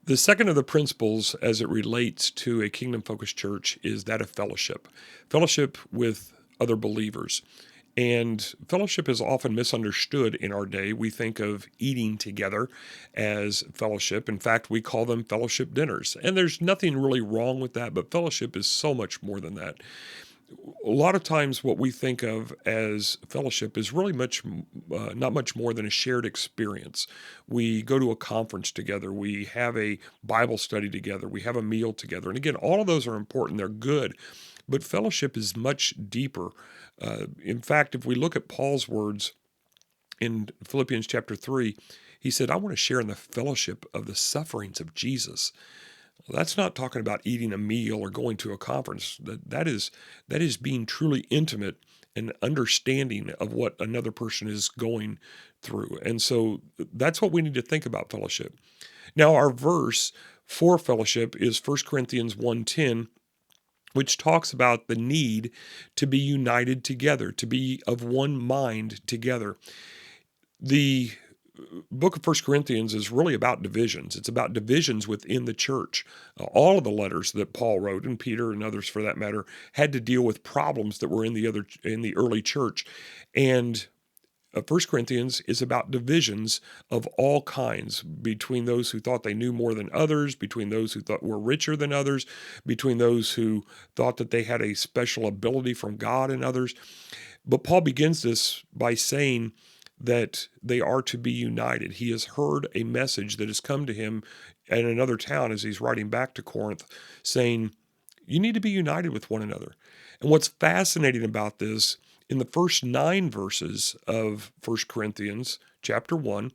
The second of the principles as it relates to a kingdom-focused church is that of fellowship. Fellowship with other believers. And fellowship is often misunderstood in our day. We think of eating together as fellowship. In fact, we call them fellowship dinners. And there's nothing really wrong with that, but fellowship is so much more than that. A lot of times what we think of as fellowship is really not much more than a shared experience. We go to a conference together, we have a Bible study together, we have a meal together. And again, all of those are important, they're good, but fellowship is much deeper. In fact, if we look at Paul's words in Philippians chapter 3, he said, I want to share in the fellowship of the sufferings of Jesus. Well, that's not talking about eating a meal or going to a conference. That is being truly intimate and understanding of what another person is going through. And so that's what we need to think about fellowship. Now, our verse for fellowship is 1 Corinthians 1:10, which talks about the need to be united together, to be of one mind together. The book of 1 Corinthians is really about divisions. It's about divisions within the church. All of the letters that Paul wrote, and Peter and others for that matter, had to deal with problems that were in the early church. And 1 Corinthians is about divisions of all kinds, between those who thought they knew more than others, between those who thought were richer than others, between those who thought that they had a special ability from God and others. But Paul begins this by saying that they are to be united. He has heard a message that has come to him in another town as he's writing back to Corinth, saying, you need to be united with one another. And what's fascinating about this, in the first 9 verses of 1 Corinthians chapter 1,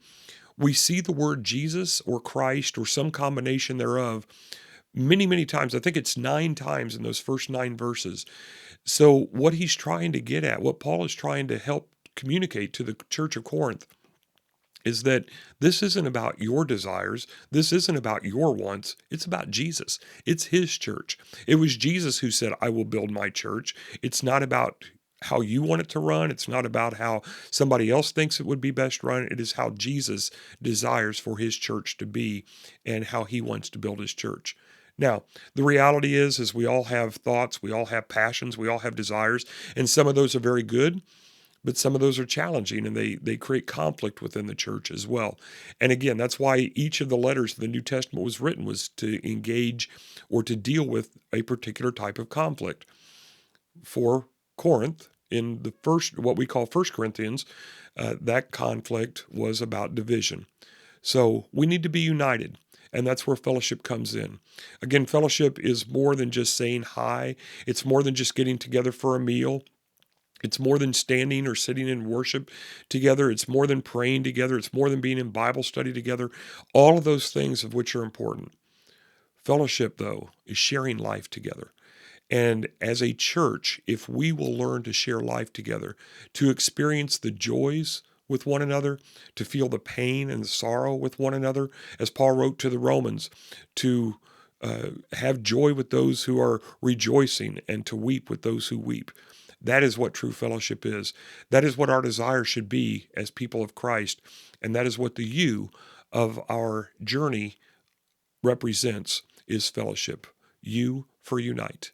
we see the word Jesus or Christ or some combination thereof many, many times. I think it's 9 times in those first 9 verses. So what he's trying to get at, what Paul is trying to help communicate to the church of Corinth, is that this isn't about your desires. This isn't about your wants. It's about Jesus. It's his church. It was Jesus who said, I will build my church. It's not about how you want it to run. It's not about how somebody else thinks it would be best run. It is how Jesus desires for his church to be and how he wants to build his church. Now, the reality is we all have thoughts, we all have passions, we all have desires, and some of those are very good, but some of those are challenging, and they create conflict within the church as well. And again, that's why each of the letters of the New Testament was written, was to engage or to deal with a particular type of conflict. For Corinth, in the first, what we call 1 Corinthians, that conflict was about division. So we need to be united. And that's where fellowship comes in. Again, fellowship is more than just saying hi. It's more than just getting together for a meal. It's more than standing or sitting in worship together. It's more than praying together. It's more than being in Bible study together. All of those things of which are important. Fellowship, though, is sharing life together. And as a church, if we will learn to share life together, to experience the joys with one another, to feel the pain and the sorrow with one another, as Paul wrote to the Romans, to have joy with those who are rejoicing and to weep with those who weep. That is what true fellowship is. That is what our desire should be as people of Christ. And that is what the you of our journey represents, is fellowship. You for unite.